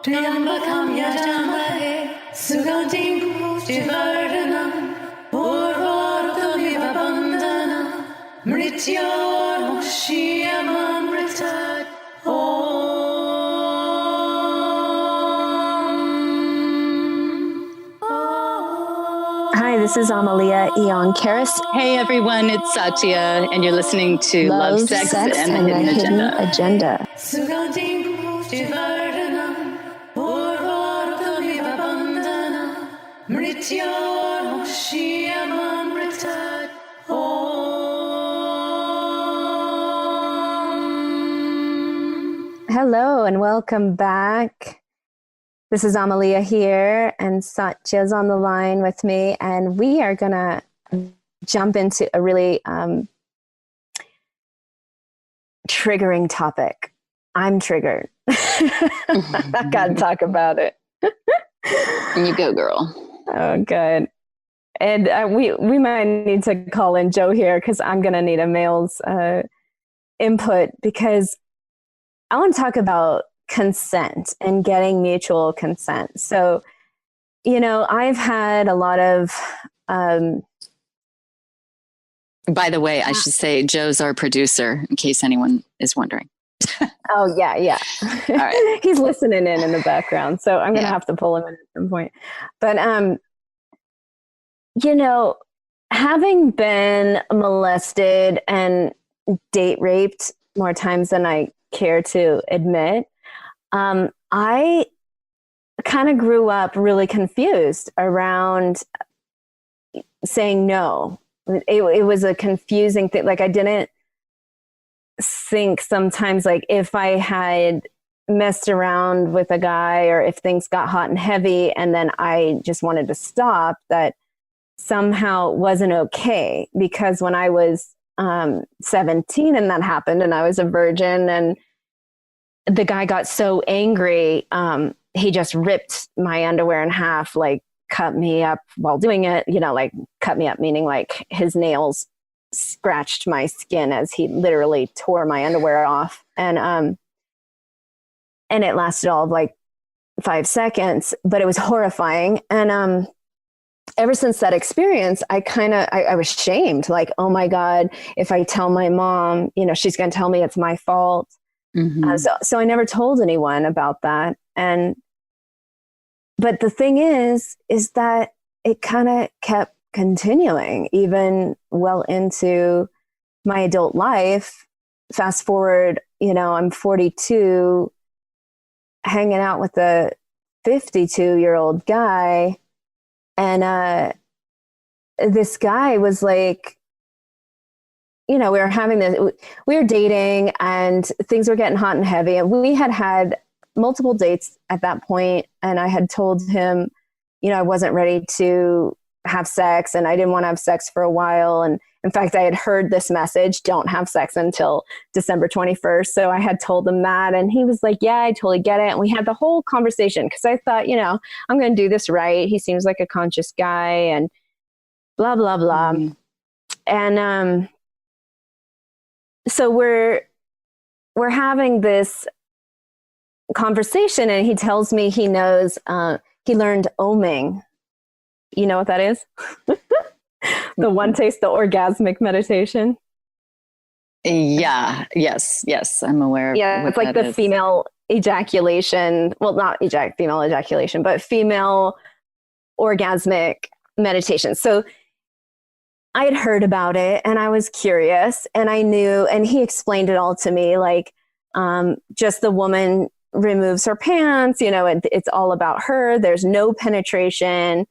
Triambakam yajamahe sugantim pushtivardhanam urvarukamiva bandhanam mrityurmukshyamamritat Hi, this is Amelía Eon Karis. Hey everyone, it's Satya, and you're listening to Love, Sex, and the Hidden Agenda. Hello and welcome back. This is Amelía here, and Satya's on the line with me, and we are going to jump into a really triggering topic. I'm triggered. I got to talk about it. And you go, girl. Oh, good. And we might need to call in Joe here because I'm going to need a male's input, because I want to talk about consent and getting mutual consent. So, you know, I've had a lot of... By the way, I should say Joe's our producer, in case anyone is wondering. Oh, yeah. All right. He's listening in the background, so I'm going to have to pull him in at some point. But, you know, having been molested and date raped more times than I care to admit, I kind of grew up really confused around saying no. It was a confusing thing. Like, I didn't think sometimes, like, if I had messed around with a guy or if things got hot and heavy and then I just wanted to stop, that somehow wasn't okay. Because when I was 17 and that happened and I was a virgin and the guy got so angry, he just ripped my underwear in half, like cut me up while doing it, you know, like cut me up, meaning like his nails scratched my skin as he literally tore my underwear off. And it lasted all of like 5 seconds, but it was horrifying. And ever since that experience, I was shamed, like, oh my God, if I tell my mom, you know, she's going to tell me it's my fault. Mm-hmm. So I never told anyone about that. But the thing is that it kind of kept continuing even well into my adult life. Fast forward, you know, I'm 42, hanging out with a 52-year-old guy. And this guy was like, you know, we were dating and things were getting hot and heavy. And we had multiple dates at that point. And I had told him, you know, I wasn't ready to have sex and I didn't want to have sex for a while. And in fact, I had heard this message, don't have sex until December 21st. So I had told him that. And he was like, yeah, I totally get it. And we had the whole conversation because I thought, you know, I'm going to do this right. He seems like a conscious guy and blah, blah, blah. Mm-hmm. And so we're having this conversation and he tells me he knows, he learned oming. You know what that is? The one taste, the orgasmic meditation. Yeah. Yes. I'm aware. Yeah. It's like the female ejaculation. Well, not female ejaculation, but female orgasmic meditation. So I had heard about it and I was curious and I knew, and he explained it all to me, like, just the woman removes her pants, you know, it's all about her. There's no penetration.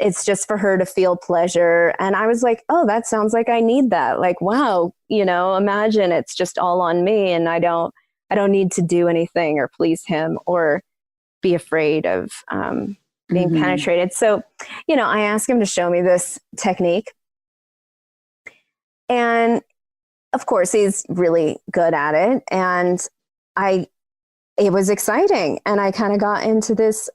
It's just for her to feel pleasure. And I was like, oh, that sounds like I need that. Like, wow, you know, imagine it's just all on me and I don't need to do anything or please him or be afraid of being mm-hmm. penetrated. So, you know, I asked him to show me this technique. And of course, he's really good at it. And it was exciting. And I kind of got into this,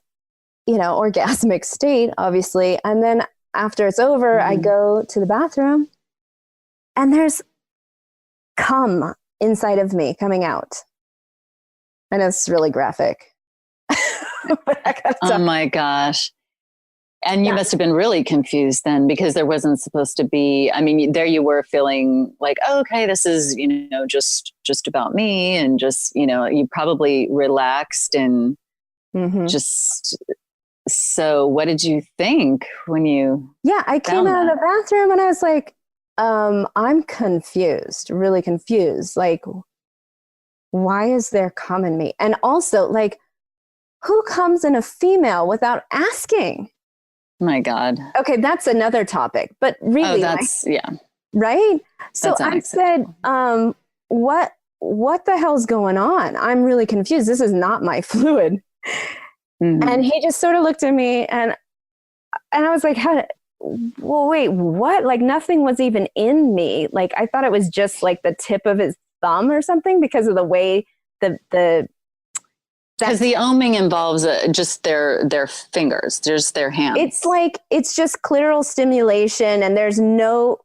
you know, orgasmic state, obviously. And then after it's over, I go to the bathroom and there's cum inside of me coming out. I know it's really graphic. But I gotta Oh talk. my gosh. And you must have been really confused then, because there wasn't supposed to be, I mean, there you were feeling like, oh, okay, this is, just about me. And just, you probably relaxed and Mhm. just, so what did you think when you, Yeah, I came found out of that? the bathroom and I was like, I'm confused, really confused. Like, why is there cum in me? And also, like, who comes in a female without asking? My God. Okay, that's another topic, but Oh, really, that's, yeah, right? So that's I said, unacceptable. what the hell's going on? I'm really confused. This is not my fluid. Mhm. And he just sort of looked at me and I was like, well, wait, what? Like nothing was even in me. Like I thought it was just like the tip of his thumb or something because of the way the Because the oming involves just their fingers, just their hands. it's like it's just clitoral stimulation and there's no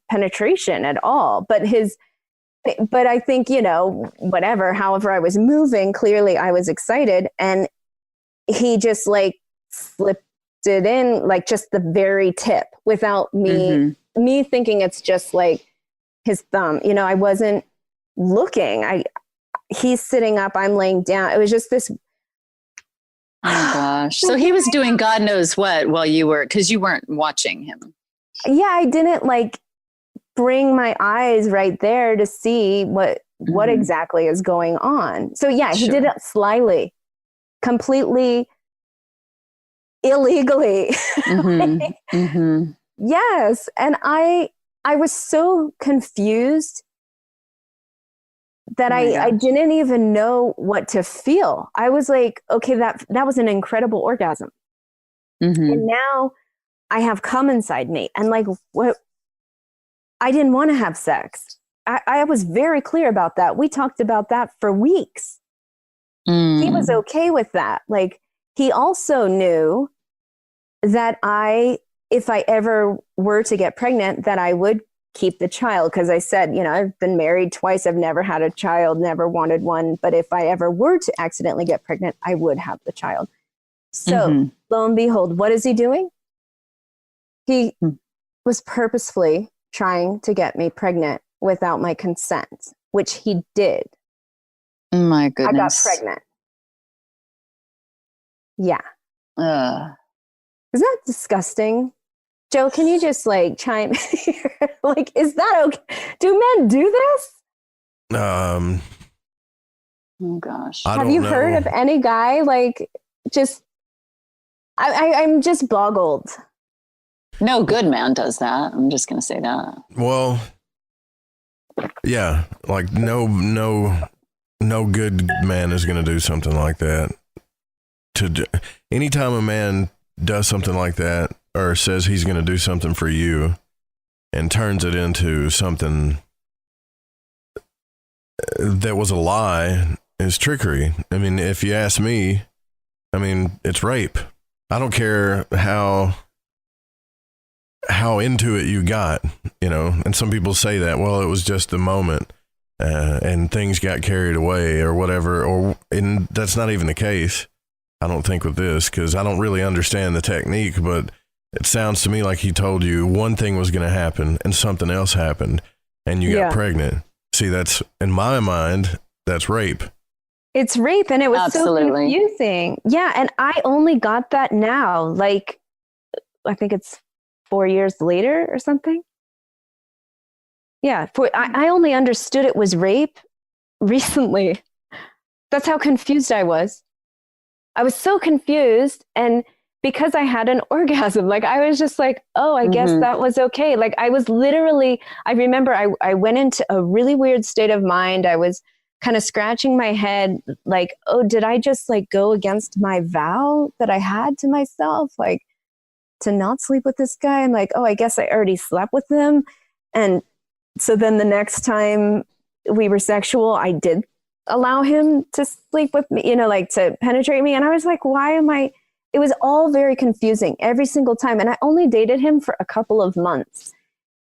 penetration at all. But I think, whatever, however I was moving, clearly I was excited and he just like slipped it in like just the very tip without me thinking it's just like his thumb. I wasn't looking. He's sitting up, I'm laying down. It was just this. Oh my gosh. So he was doing God knows what while because you weren't watching him. Yeah, I didn't like bring my eyes right there to see what exactly is going on. So yeah, he did it slyly, completely illegally. Yes. And I was so confused that I didn't even know what to feel. I was like, okay, that was an incredible orgasm. And now I have cum inside me. And like, what? I didn't want to have sex. I was very clear about that. We talked about that for weeks. He was okay with that. Like, he also knew that if I ever were to get pregnant, that I would keep the child. Because I said, I've been married twice. I've never had a child, never wanted one. But if I ever were to accidentally get pregnant, I would have the child. So lo and behold, what is he doing? He was purposefully trying to get me pregnant without my consent, which he did. My goodness. I got pregnant. Yeah. Isn't that disgusting? Joe, can you just like chime here? Like, is that okay? Do men do this? Oh gosh. Have you heard of any guy like just I'm just boggled. No good man does that. I'm just going to say that. Well, yeah, like no good man is going to do something like that. Anytime a man does something like that or says he's going to do something for you and turns it into something that was a lie is trickery. I mean, if you ask me, it's rape. I don't care how into it you got, and some people say that, well, it was just a moment and things got carried away or whatever, and that's not even the case. I don't think with this, because I don't really understand the technique, but it sounds to me like he told you one thing was going to happen and something else happened and you got pregnant. See, that's, in my mind, that's rape. It's rape, and it was so confusing. Yeah, and I only got that now, like, I think it's 4 years later or something. Yeah, I only understood it was rape recently. That's how confused I was. I was so confused, and because I had an orgasm, like I was just like, oh, I guess that was okay. Like I was literally, I remember I went into a really weird state of mind. I was kind of scratching my head like, oh, did I just like go against my vow that I had to myself? Like, to not sleep with this guy. I'm like, oh, I guess I already slept with him. And so then the next time we were sexual, I did allow him to sleep with me, like to penetrate me. And I was like, it was all very confusing every single time. And I only dated him for a couple of months.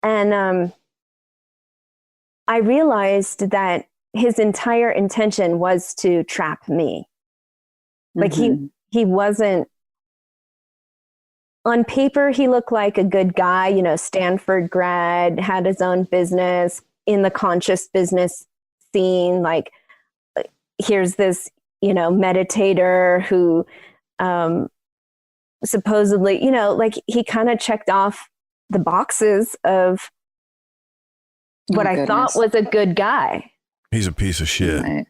And I realized that his entire intention was to trap me. Like he wasn't, on paper, he looked like a good guy, you know, Stanford grad, had his own business in the conscious business scene. Like, here's this, you know, meditator who supposedly, you know, like he kind of checked off the boxes of what I thought was a good guy. He's a piece of shit. Right.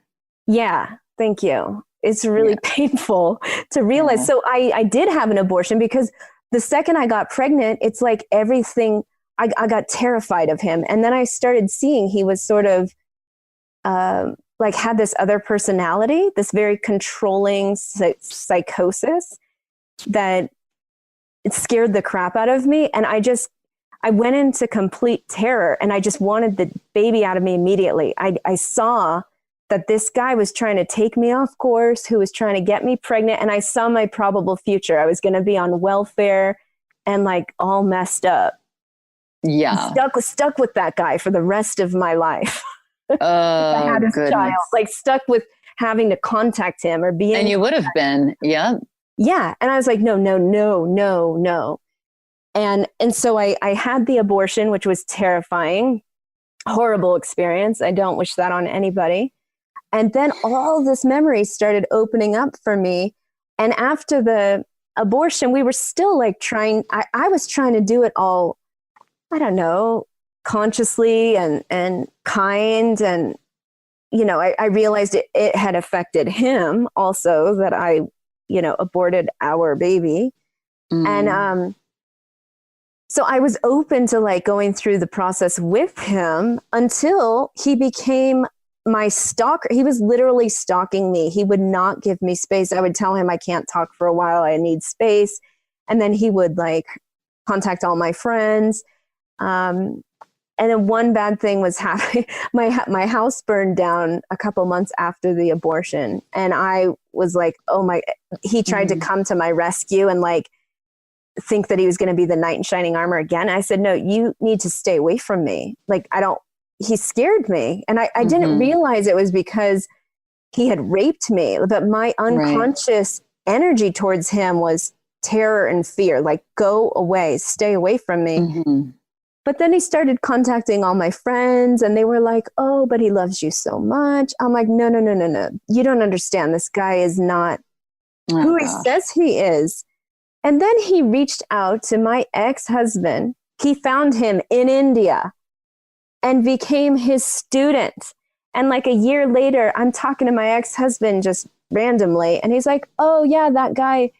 Yeah, thank you. It's really painful to realize. So I did have an abortion because the second I got pregnant, it's like everything, I got terrified of him. And then I started seeing he was sort of like had this other personality, this very controlling psychosis that it scared the crap out of me. And I went into complete terror and I just wanted the baby out of me immediately. I saw that this guy was trying to take me off course, who was trying to get me pregnant. And I saw my probable future. I was going to be on welfare and like all messed up. Yeah. Stuck with that guy for the rest of my life. Oh, I had his child, like stuck with having to contact him or being. And you would have been. Yeah. Yeah. And I was like, no. And so I had the abortion, which was terrifying, horrible experience. I don't wish that on anybody. And then all this memory started opening up for me. And after the abortion, we were still like I was trying to do it all, I don't know, consciously and kind. And, you know, I realized it had affected him also that I, you know, aborted our baby. And so I was open to like going through the process with him until he became my stalker. He was literally stalking me. He would not give me space. I would tell him I can't talk for a while. I need space. And then he would like contact all my friends. And then one bad thing was happening. My house burned down a couple months after the abortion. And I was like, he tried to come to my rescue and like think that he was going to be the knight in shining armor again. I said, no, you need to stay away from me. Like, he scared me. And I didn't realize it was because he had raped me, but my unconscious energy towards him was terror and fear, like, go away, stay away from me. But then he started contacting all my friends and they were like, oh, but he loves you so much. I'm like, no. You don't understand. This guy is not who he says he is. And then he reached out to my ex-husband. He found him in India and became his student. And like a year later, I'm talking to my ex-husband just randomly. And he's like, oh yeah, that guy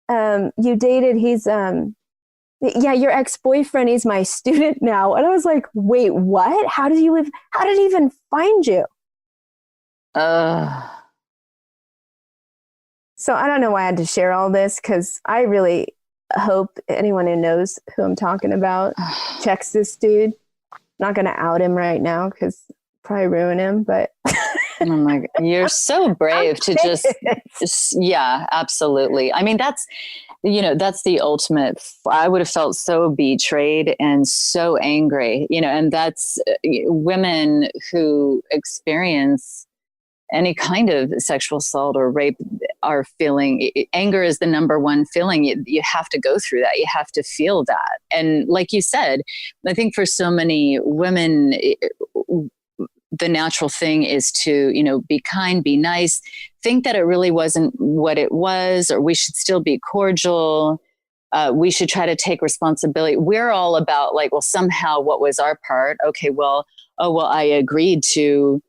you dated, he's, your ex-boyfriend, he's my student now. And I was like, wait, what? How did he even find you? So I don't know why I had to share all this, because I really hope anyone who knows who I'm talking about checks this dude. Not going to out him right now because probably ruin him, but oh my God. You're so brave to just, yeah, absolutely. I mean, that's the ultimate. I would have felt so betrayed and so angry, and that's women who experience any kind of sexual assault or rape are feeling anger is the number one feeling. You have to go through that. You have to feel that. And like you said, I think for so many women, the natural thing is to, be kind, be nice, think that it really wasn't what it was, or we should still be cordial. We should try to take responsibility. We're all about like, well, somehow what was our part? Okay, I agreed to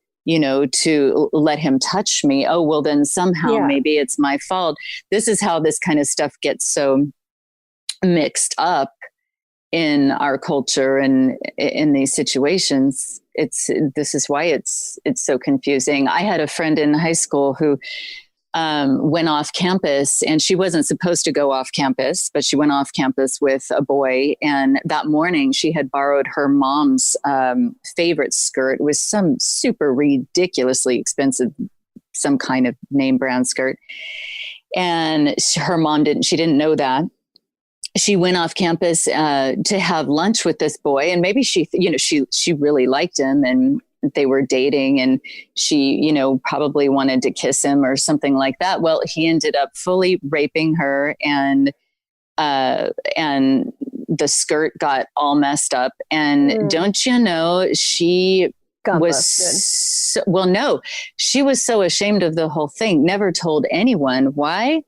let him touch me. Oh, well, then somehow maybe it's my fault. This is how this kind of stuff gets so mixed up in our culture and in these situations. This is why it's so confusing. I had a friend in high school who went off campus, and she wasn't supposed to go off campus, but she went off campus with a boy. And that morning she had borrowed her mom's favorite skirt. It was some super ridiculously expensive, some kind of name brand skirt. And her mom didn't know that. She went off campus to have lunch with this boy, and maybe she really liked him, and they were dating, and she, you know, probably wanted to kiss him or something like that. Well, he ended up fully raping her, and the skirt got all messed up. And don't you know, she she was so ashamed of the whole thing, never told anyone. Why?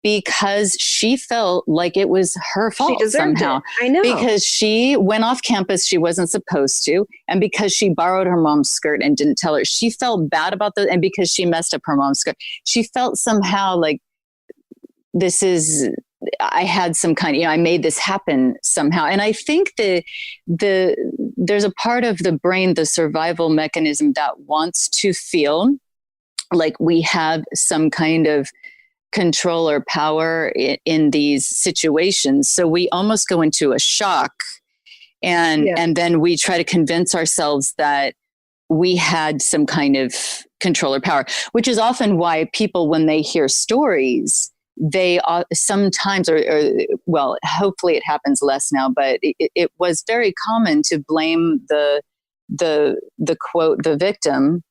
Because she felt like it was her fault somehow. I know. Because she went off campus, she wasn't supposed to. And because she borrowed her mom's skirt and didn't tell her, she felt bad about that. And because she messed up her mom's skirt, she felt somehow like I had some kind of, you know, I made this happen somehow. And I think there's a part of the brain, the survival mechanism, that wants to feel like we have some kind of control or power in these situations. So we almost go into a shock, and then we try to convince ourselves that we had some kind of control or power, which is often why people, when they hear stories, they sometimes, well, hopefully it happens less now, but it was very common to blame the quote, the victim.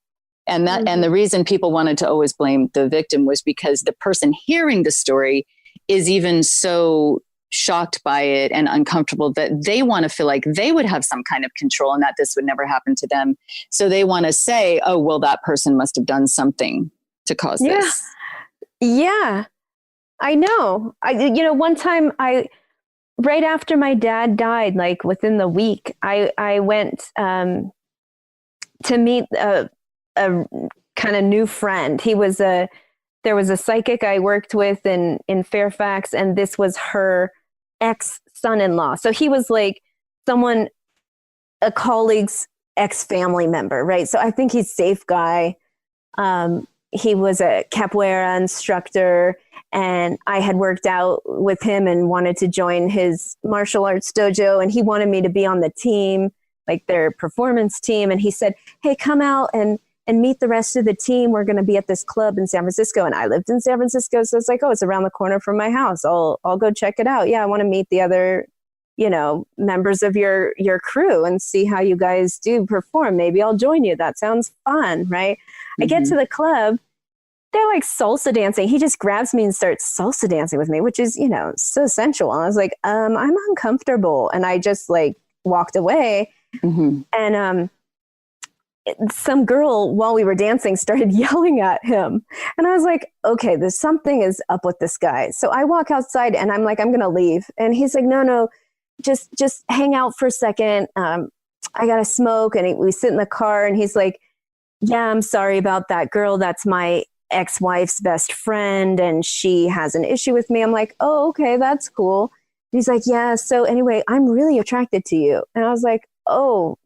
And that, and the reason people wanted to always blame the victim was because the person hearing the story is even so shocked by it and uncomfortable that they want to feel like they would have some kind of control and that this would never happen to them. So they want to say, oh, well, that person must have done something to cause this. Yeah, I know. One time right after my dad died, like within the week, I went to meet a kind of new friend. There was a psychic I worked with in Fairfax, and this was her ex-son-in-law. So he was like a colleague's ex-family member, right? So I think he's a safe guy. He was a capoeira instructor, and I had worked out with him and wanted to join his martial arts dojo, and he wanted me to be on the team, like their performance team. And he said, hey, come out and meet the rest of the team. We're going to be at this club in San Francisco. And I lived in San Francisco. So it's like, oh, it's around the corner from my house. I'll go check it out. Yeah. I want to meet the other, members of your crew and see how you guys do perform. Maybe I'll join you. That sounds fun. Right. I get to the club. They're like salsa dancing. He just grabs me and starts salsa dancing with me, which is, so sensual. And I was like, I'm uncomfortable. And I just like walked away. And, some girl, while we were dancing, started yelling at him. And I was like, okay, there's something is up with this guy. So I walk outside and I'm like, I'm going to leave. And he's like, no, just hang out for a second. I got to smoke. And we sit in the car and he's like, yeah, I'm sorry about that girl. That's my ex-wife's best friend. And she has an issue with me. I'm like, oh, okay, that's cool. And he's like, yeah. So anyway, I'm really attracted to you. And I was like, oh,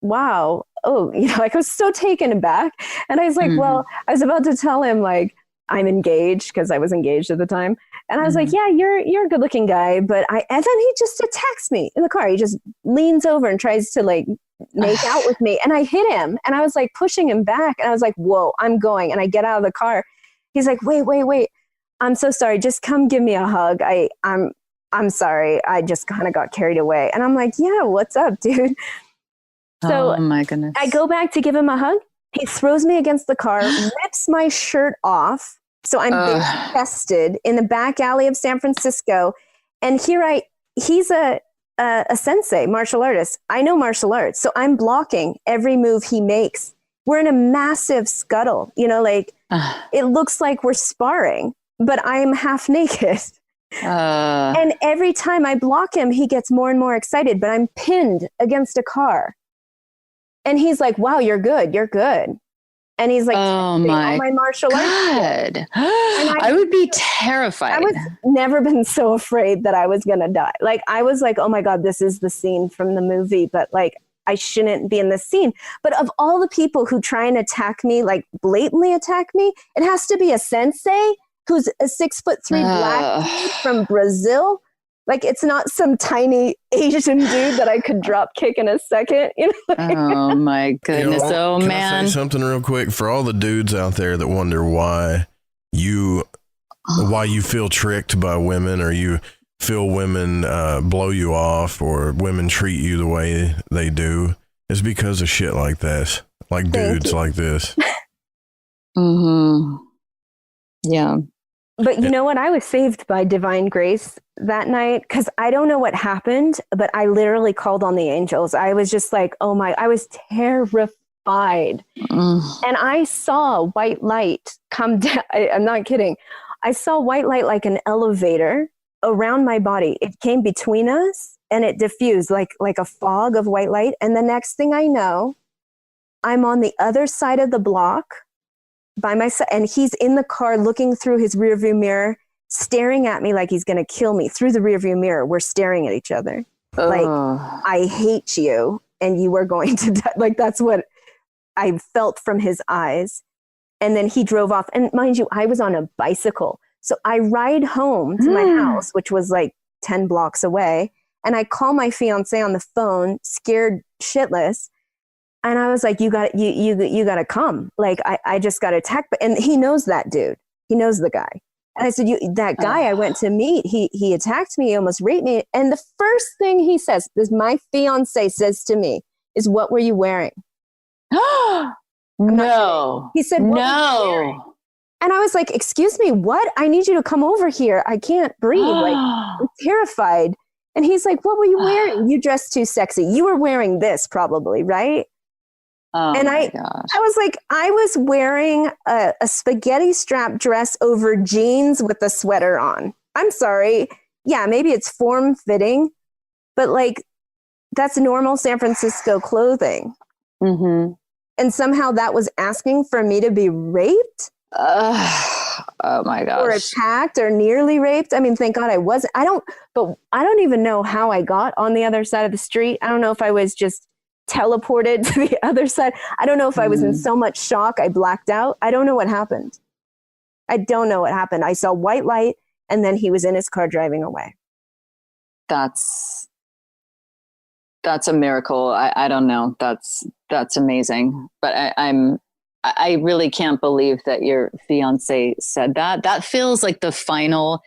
wow. Oh, I was so taken aback. And I was like, well, I was about to tell him like, I'm engaged, because I was engaged at the time. And I was like, yeah, you're a good looking guy. And then he just attacks me in the car. He just leans over and tries to like make out with me. And I hit him and I was like pushing him back. And I was like, whoa, I'm going. And I get out of the car. He's like, wait. I'm so sorry. Just come give me a hug. I'm sorry. I just kind of got carried away. And I'm like, yeah, what's up, dude? So oh my goodness. I go back to give him a hug. He throws me against the car, rips my shirt off. So I'm being tested in the back alley of San Francisco. And he's a sensei, martial artist. I know martial arts. So I'm blocking every move he makes. We're in a massive scuttle, it looks like we're sparring, but I'm half naked. And every time I block him, he gets more and more excited, but I'm pinned against a car. And he's like, wow, you're good. And he's like, oh my martial arts. God. I would be terrified. I was never been so afraid that I was going to die. Like, I was like, oh my God, this is the scene from the movie, but like, I shouldn't be in this scene. But of all the people who try and attack me, like blatantly attack me, it has to be a sensei who's a 6'3" black dude from Brazil. Like, it's not some tiny Asian dude that I could drop kick in a second. Oh my goodness. Can I say something real quick for all the dudes out there that wonder why you feel tricked by women, or you feel women blow you off, or women treat you the way they do? It's because of shit like this. like Thank dudes you. like this. Mm-hmm. Yeah. But you know what? I was saved by divine grace that night because I don't know what happened, but I literally called on the angels. I was just like, oh my, I was terrified. And I saw white light come down. I'm not kidding. I saw white light like an elevator around my body. It came between us and it diffused like a fog of white light. And the next thing I know, I'm on the other side of the block by myself, and he's in the car looking through his rearview mirror, staring at me like he's going to kill me. Through the rearview mirror, we're staring at each other. Like, I hate you, and you are going to die. Like, that's what I felt from his eyes. And then he drove off. And mind you, I was on a bicycle. So I ride home to my house, which was like 10 blocks away. And I call my fiance on the phone, scared shitless. And I was like, you got to come. Like, I just got attacked. And he knows that dude. He knows the guy. And I said, that guy I went to meet, he attacked me, he almost raped me. And the first thing he says, my fiance says to me, is, what were you wearing? No. He said, what were you wearing? And I was like, excuse me, what? I need you to come over here. I can't breathe. Like, I'm terrified. And he's like, what were you wearing? You dressed too sexy. You were wearing this probably, right? Oh, and my gosh. I was like, I was wearing a spaghetti strap dress over jeans with a sweater on. I'm sorry. Yeah, maybe it's form fitting, but like, that's normal San Francisco clothing. Mm-hmm. And somehow that was asking for me to be raped. Oh my gosh. Or attacked or nearly raped. I mean, thank God I wasn't. I don't even know how I got on the other side of the street. I don't know if I was just teleported to the other side. I don't know if I was in so much shock I blacked out. I don't know what happened. I saw white light and then he was in his car driving away. That's a miracle. I don't know. That's amazing. But I really can't believe that your fiance said that. That feels like the final.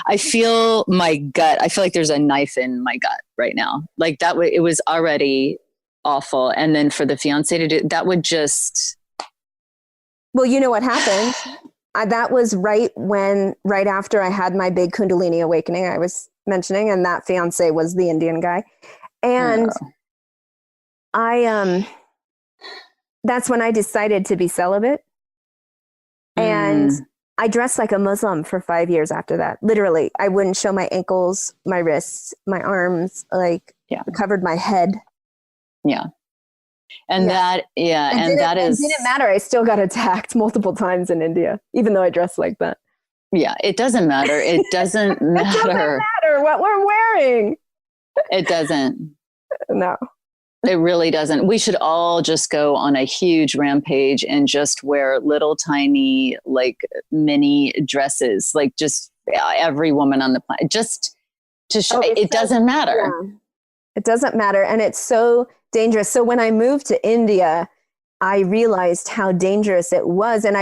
I feel my gut. I feel like there's a knife in my gut right now. Like that. It was already awful, and then for the fiance to do that would just. Well, you know what happened. That was right after I had my big Kundalini awakening I was mentioning, and that fiance was the Indian guy, and that's when I decided to be celibate. And I dressed like a Muslim for 5 years after that. Literally, I wouldn't show my ankles, my wrists, my arms, covered my head. Yeah. And that it didn't matter. I still got attacked multiple times in India, even though I dressed like that. Yeah, it doesn't matter. It doesn't matter. It doesn't matter what we're wearing. It doesn't. No. It really doesn't. We should all just go on a huge rampage and just wear little tiny, like mini dresses, like just every woman on the planet, just to show it doesn't matter. Yeah. It doesn't matter. And it's so dangerous. So when I moved to India, I realized how dangerous it was. And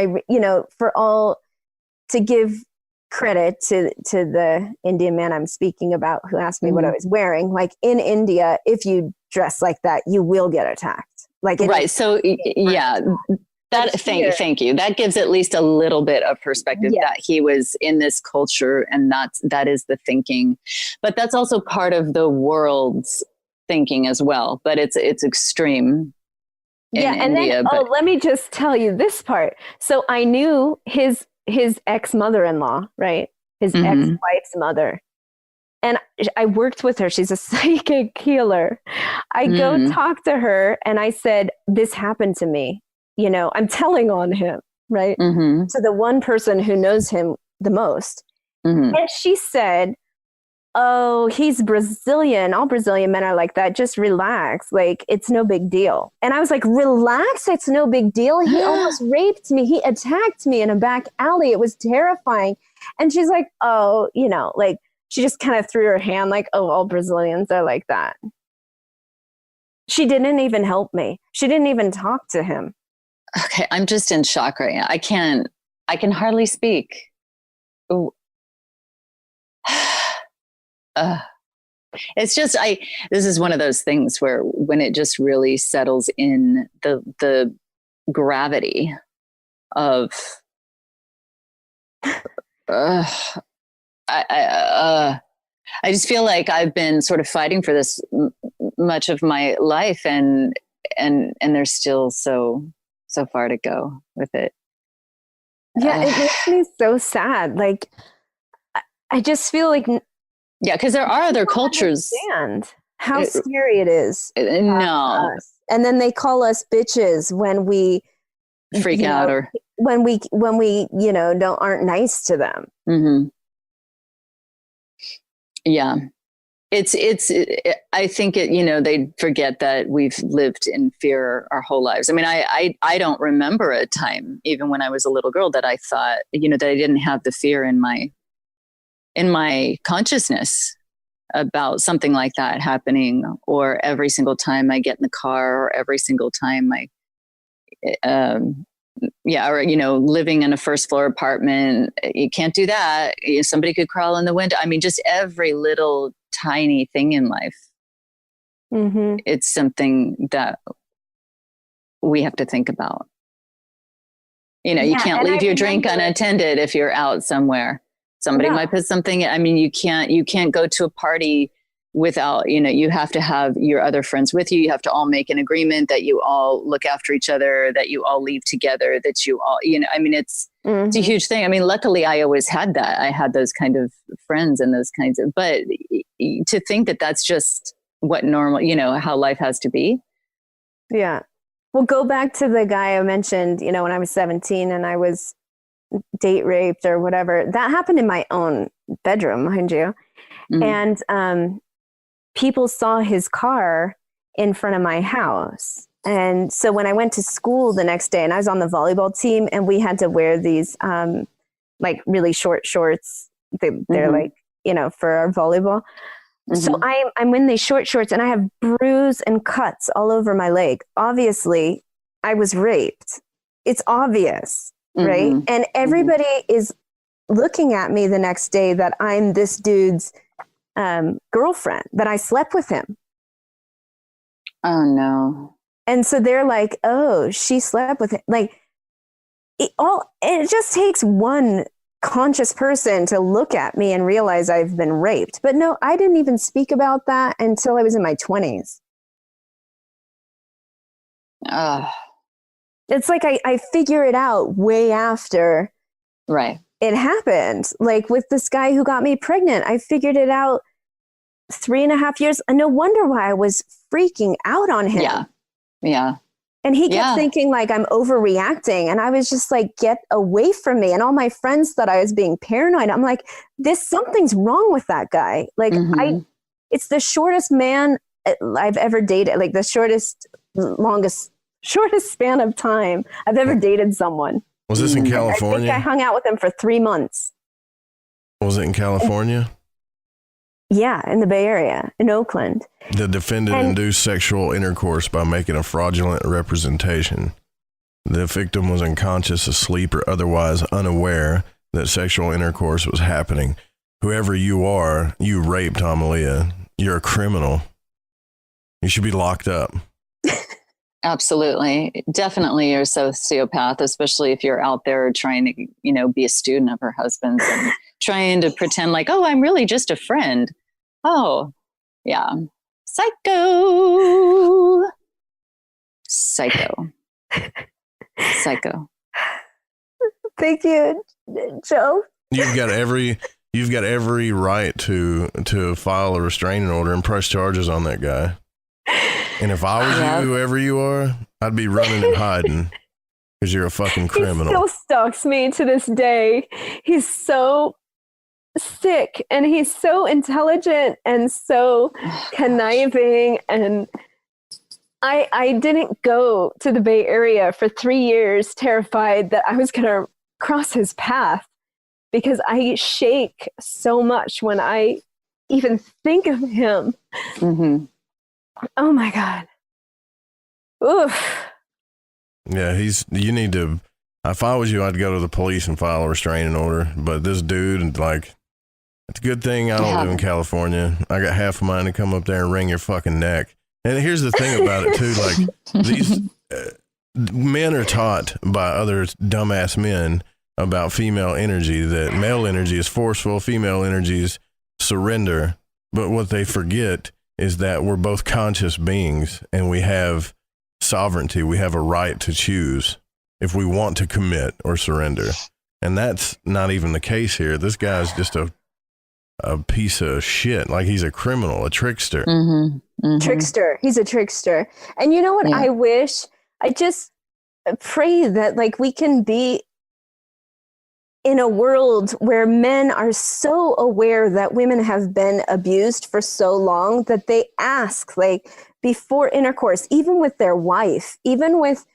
to give credit to the Indian man I'm speaking about who asked me what I was wearing, like in India, if you dress like that, you will get attacked. Like right. So yeah, thank you. That gives at least a little bit of perspective that he was in this culture, and that is the thinking. But that's also part of the world's thinking as well. But it's extreme. And India, then let me just tell you this part. So I knew his ex-mother-in-law, right? His ex-wife's mother. And I worked with her. She's a psychic healer. I go talk to her and I said, this happened to me. I'm telling on him, right? So the one person who knows him the most. And she said, oh, he's Brazilian. All Brazilian men are like that. Just relax. Like, it's no big deal. And I was like, relax. It's no big deal. He almost raped me. He attacked me in a back alley. It was terrifying. And she's like, oh, like, she just kind of threw her hand like, oh, all Brazilians are like that. She didn't even help me. She didn't even talk to him. Okay, I'm just in shock right now. I can hardly speak. Ooh. It's just this is one of those things where when it just really settles in, the gravity of I just feel like I've been sort of fighting for this much of my life, and there's still so far to go with it. Yeah, it makes me so sad. Like, I just feel like yeah, because there are other cultures. Understand how scary it is. No, and then they call us bitches when we freak out, or when we aren't nice to them. Mm-hmm. Yeah. I think they forget that we've lived in fear our whole lives. I mean, I don't remember a time, even when I was a little girl, that I thought, that I didn't have the fear in my consciousness about something like that happening, or every single time I get in the car, or every single time living in a first floor apartment, you can't do that. Somebody could crawl in the window. I mean, just every little tiny thing in life. Mm-hmm. It's something that we have to think about. You can't leave your drink unattended if you're out somewhere. Somebody might put something. I mean, you can't go to a party without, you have to have your other friends with you. You have to all make an agreement that you all look after each other, that you all leave together, that you all, I mean, it's a huge thing. I mean, luckily I always had that. I had those kind of friends and those kinds of, but to think that that's just what normal, how life has to be. Yeah. Well, go back to the guy I mentioned, when I was 17 and I was date raped or whatever. That happened in my own bedroom, mind you. Mm. And, people saw his car in front of my house. And so when I went to school the next day, and I was on the volleyball team, and we had to wear these like really short shorts. They're like, for our volleyball. Mm-hmm. So I'm in these short shorts, and I have bruise and cuts all over my leg. Obviously, I was raped. It's obvious, right? And everybody is looking at me the next day that I'm this dude's girlfriend, that I slept with him. Oh no. And so they're like, oh, she slept with him. Like, it just takes one conscious person to look at me and realize I've been raped. But no, I didn't even speak about that until I was in my 20s. It's like I figure it out way after it happened. Like with this guy who got me pregnant, I figured it out 3.5 years. And no wonder why I was freaking out on him. Yeah. And he kept thinking like I'm overreacting. And I was just like, get away from me. And all my friends thought I was being paranoid. I'm like, something's wrong with that guy. Like it's the shortest man I've ever dated. Like the shortest span of time I've ever dated someone. Was this in California? I think I hung out with him for 3 months. Was it in California? Yeah, in the Bay Area, in Oakland. The defendant induced sexual intercourse by making a fraudulent representation. The victim was unconscious, asleep, or otherwise unaware that sexual intercourse was happening. Whoever you are, you raped Amelía. You're a criminal. You should be locked up. Absolutely. Definitely you're a sociopath, especially if you're out there trying to, be a student of her husband's and trying to pretend like, oh, I'm really just a friend. Oh, yeah. Psycho. Thank you, Joe. You've got every right to file a restraining order and press charges on that guy. And if I was you, whoever you are, I'd be running and hiding because you're a fucking criminal. He still stalks me to this day. He's so sick and he's so intelligent and so conniving. And I didn't go to the Bay Area for 3 years, terrified that I was going to cross his path because I shake so much when I even think of him. Mm-hmm. Oh my God. Oof. Yeah, you need to, if I was you, I'd go to the police and file a restraining order. But this dude, like, it's a good thing I don't live in California. I got half of mine to come up there and wring your fucking neck. And here's the thing about it too, like men are taught by other dumbass men about female energy that male energy is forceful, female energy is surrender. But what they forget is that we're both conscious beings and we have sovereignty. We have a right to choose if we want to commit or surrender. And that's not even the case here. This guy's just a piece of shit. Like he's a criminal, a trickster. Mm-hmm. Mm-hmm. Trickster. He's a trickster. And you know what? Yeah. I just pray that like we can be in a world where men are so aware that women have been abused for so long that they ask, like, before intercourse, even with their wife, even with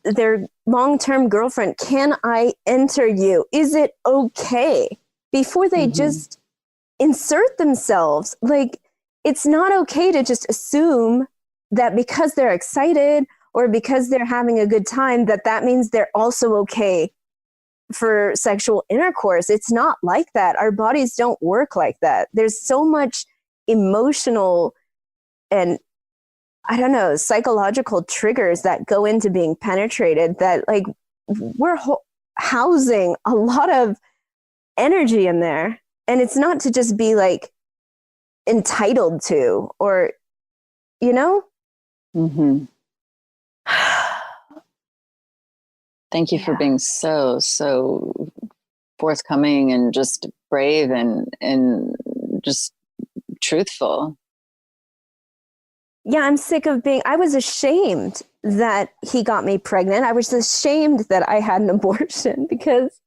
their long-term girlfriend, can I enter you? Is it okay? Before they just insert themselves. Like, it's not okay to just assume that because they're excited or because they're having a good time, that means they're also okay for sexual intercourse. It's not like that. Our bodies don't work like that. There's so much emotional and, I don't know, psychological triggers that go into being penetrated that like we're housing a lot of energy in there. And it's not to just be like entitled to or, you know? Mm-hmm. Thank you for being so forthcoming and just brave and just truthful. Yeah, I'm sick of I was ashamed that he got me pregnant. I was ashamed that I had an abortion because,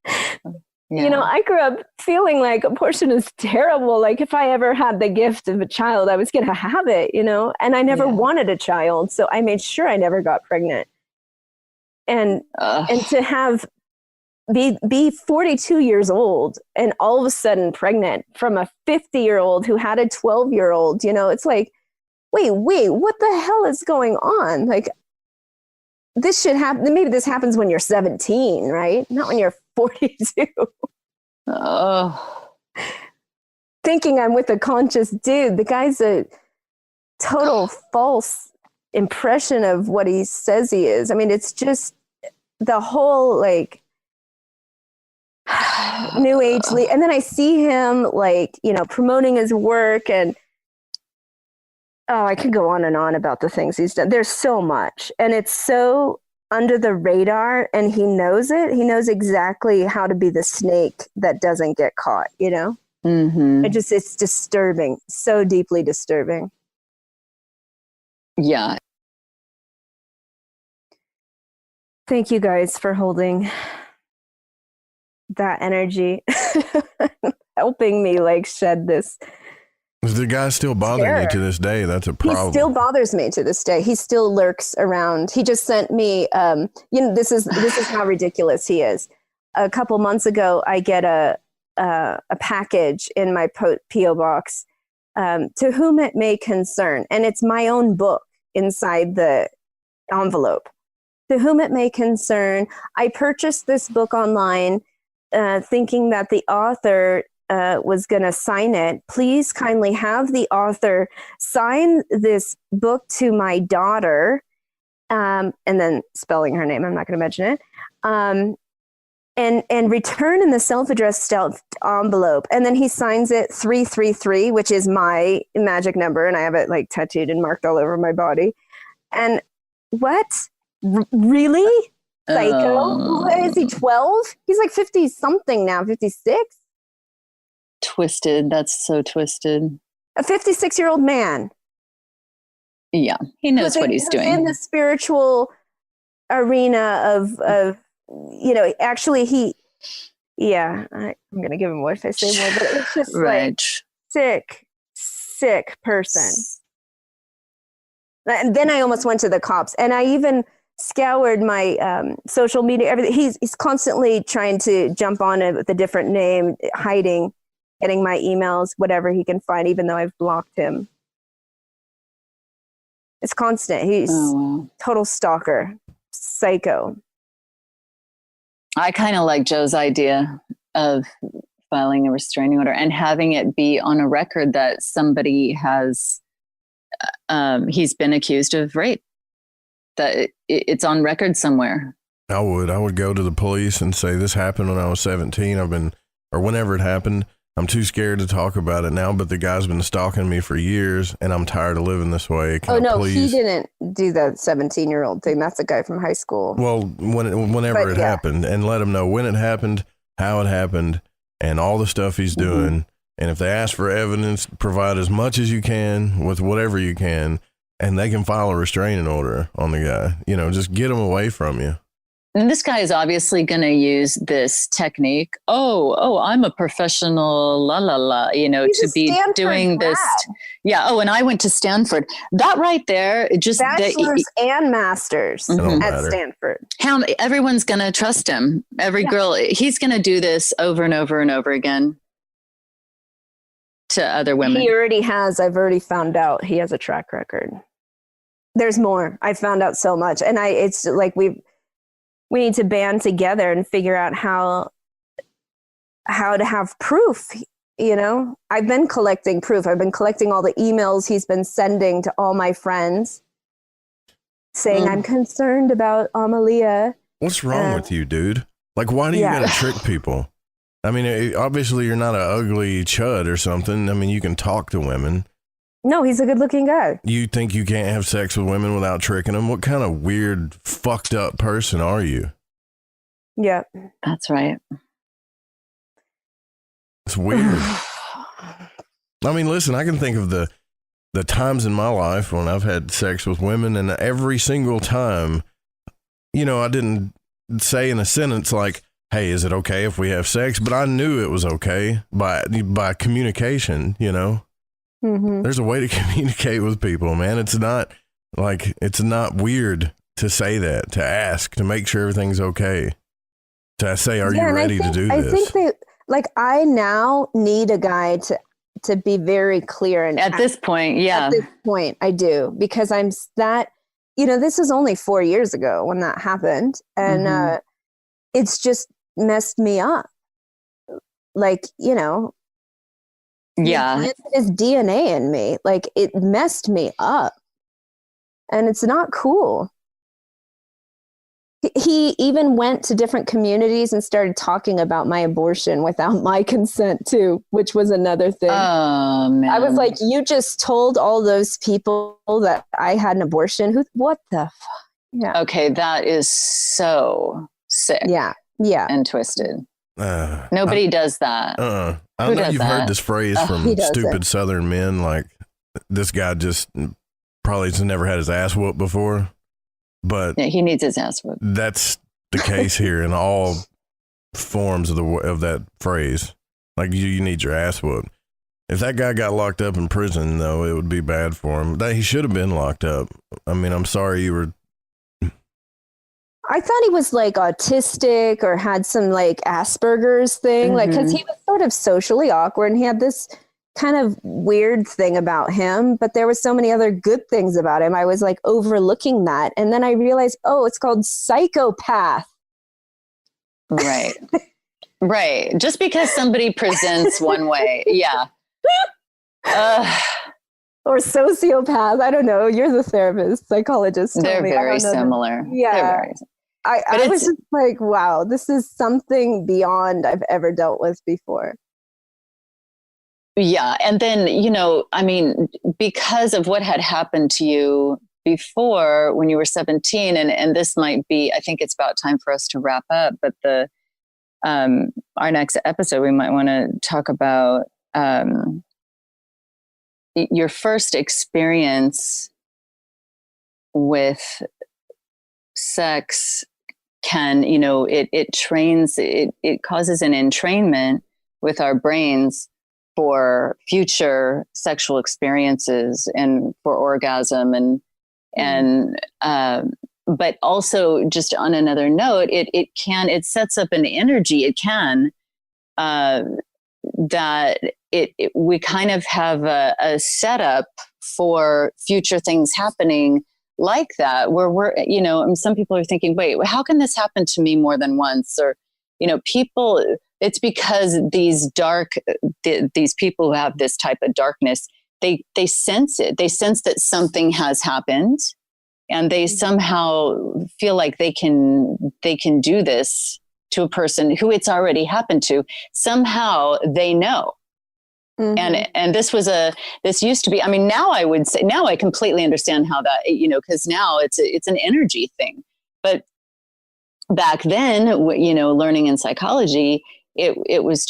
you know, I grew up feeling like abortion is terrible. Like if I ever had the gift of a child, I was going to have it, you know, and I never wanted a child. So I made sure I never got pregnant. And to be 42 years old and all of a sudden pregnant from a 50-year-old who had a 12-year-old, you know, it's like, wait, what the hell is going on? Like, this should happen. Maybe this happens when you're 17, right? Not when you're 42. Thinking I'm with a conscious dude. The guy's a total false impression of what he says he is. I mean, it's just the whole like new age and then I see him like, you know, promoting his work and I could go on and on about the things he's done. There's so much and it's so under the radar and he knows it. He knows exactly how to be the snake that doesn't get caught, you know? Mm-hmm. It's disturbing, so deeply disturbing. Yeah. Thank you guys for holding that energy, helping me like shed this. Is the guy still bothering you to this day? That's a problem. He still bothers me to this day. He still lurks around. He just sent me, you know, this is how ridiculous he is. A couple months ago, I get a package in my P.O. box, to whom it may concern. And it's my own book inside the envelope. To whom it may concern, I purchased this book online thinking that the author was going to sign it. Please kindly have the author sign this book to my daughter, and then spelling her name, I'm not going to mention it, and return in the self-addressed stealth envelope. And then he signs it 333, which is my magic number, and I have it like tattooed and marked all over my body. And what? Really? Psycho? Is he 12? He's like 50 something now, 56? Twisted. That's so twisted. A 56-year-old man. Yeah, he knows what he's doing. In the spiritual arena of you know, actually I'm going to give him what if I say more, but it's just like sick person. And then I almost went to the cops, and I even scoured my social media, everything. He's constantly trying to jump on it with a different name, hiding, getting my emails, whatever he can find, even though I've blocked him. It's constant. He's total stalker, psycho. I kind of like Joe's idea of filing a restraining order and having it be on a record that somebody has, he's been accused of rape. that it's on record somewhere. I would go to the police and say, this happened when I was 17. Or whenever it happened. I'm too scared to talk about it now, but the guy's been stalking me for years and I'm tired of living this way. He didn't do the 17-year-old thing. That's a guy from high school. Well, whenever it happened, and let him know when it happened, how it happened, and all the stuff he's doing. And if they ask for evidence, provide as much as you can with whatever you can, and they can file a restraining order on the guy. You know, just get him away from you. And this guy is obviously going to use this technique. Oh, I'm a professional, He's to be Stanford doing grad. this. Yeah. Oh, and I went to Stanford. That right there, bachelor's and master's Don't at matter. Stanford. everyone's going to trust him. Every girl, he's going to do this over and over and over again to other women. He already has. I've already found out he has a track record. There's more. I found out so much. And it's like we need to band together and figure out how to have proof. You know, I've been collecting proof. I've been collecting all the emails he's been sending to all my friends saying, I'm concerned about Amelía. What's wrong with you, dude? Like, why do you got to trick people? I mean, obviously you're not an ugly chud or something. I mean, you can talk to women. No, he's a good looking guy. You think you can't have sex with women without tricking them? What kind of weird, fucked up person are you? Yeah. That's right. It's weird. I mean, listen, I can think of the times in my life when I've had sex with women, and every single time, you know, I didn't say in a sentence like, hey, is it okay if we have sex? But I knew it was okay by communication, you know? Mm-hmm. There's a way to communicate with people, man. It's not weird to say that, to ask, to make sure everything's okay, to say, are you ready to do this? I think I now need a guy to be very clear. And At this point, yeah. At this point, I do, because I'm that, this is only 4 years ago when that happened. And it's just messed me up. Yeah. He planted his DNA in me. Like, it messed me up. And it's not cool. He even went to different communities and started talking about my abortion without my consent too, which was another thing. Oh, man. I was like, you just told all those people that I had an abortion. What the fuck? Yeah. Okay, that is so sick. Yeah. And twisted. Nobody does that. I know you've heard this phrase from stupid Southern men, like, this guy just probably has never had his ass whooped before. But yeah, he needs his ass whooped. That's the case here in all forms of that phrase. Like, you need your ass whooped. If that guy got locked up in prison, though, it would be bad for him. He should have been locked up. I mean, I'm sorry you were. I thought he was like autistic or had some like Asperger's thing, like, because he was sort of socially awkward and he had this kind of weird thing about him, but there was so many other good things about him. I was like overlooking that. And then I realized, it's called psychopath. Right. Right. Just because somebody presents one way. Yeah. Or sociopath. I don't know. You're the therapist, psychologist. They're very similar. Yeah. I was just like, wow, this is something beyond I've ever dealt with before. Yeah. And then, I mean, because of what had happened to you before when you were 17, and this might be, I think it's about time for us to wrap up, but our next episode, we might want to talk about your first experience with sex can, it trains, it causes an entrainment with our brains for future sexual experiences and for orgasm but also just on another note, it sets up an energy. We kind of have a setup for future things happening like that, where we're, and some people are thinking, wait, how can this happen to me more than once? Or, people, it's because these people who have this type of darkness, they sense it. They sense that something has happened and they somehow feel like they can do this to a person who it's already happened to. Somehow they know. And this used to be, I mean, now I would say, now I completely understand how that, because now it's an energy thing. But back then, learning in psychology, it was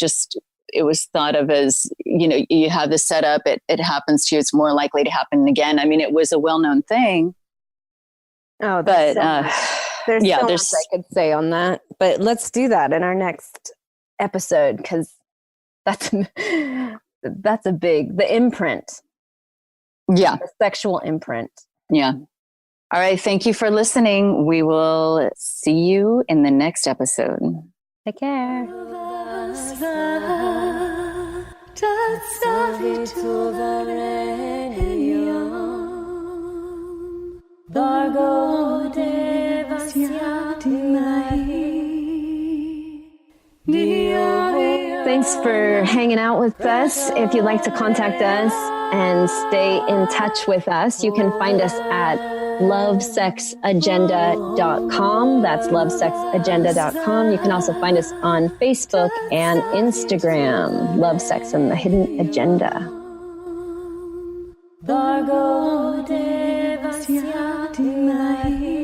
thought of as, you have this setup, it happens to you, it's more likely to happen again. I mean, it was a well-known thing. Oh, but there's so much I could say on that, but let's do that in our next episode, because that's a big, the imprint. Yeah. The sexual imprint. Yeah. All right. Thank you for listening. We will see you in the next episode. Take care. Thanks for hanging out with us. If you'd like to contact us and stay in touch with us, you can find us at lovesexagenda.com. That's lovesexagenda.com. You can also find us on Facebook and Instagram, Love, Sex, and the Hidden Agenda. Bhargo devasya dhimahi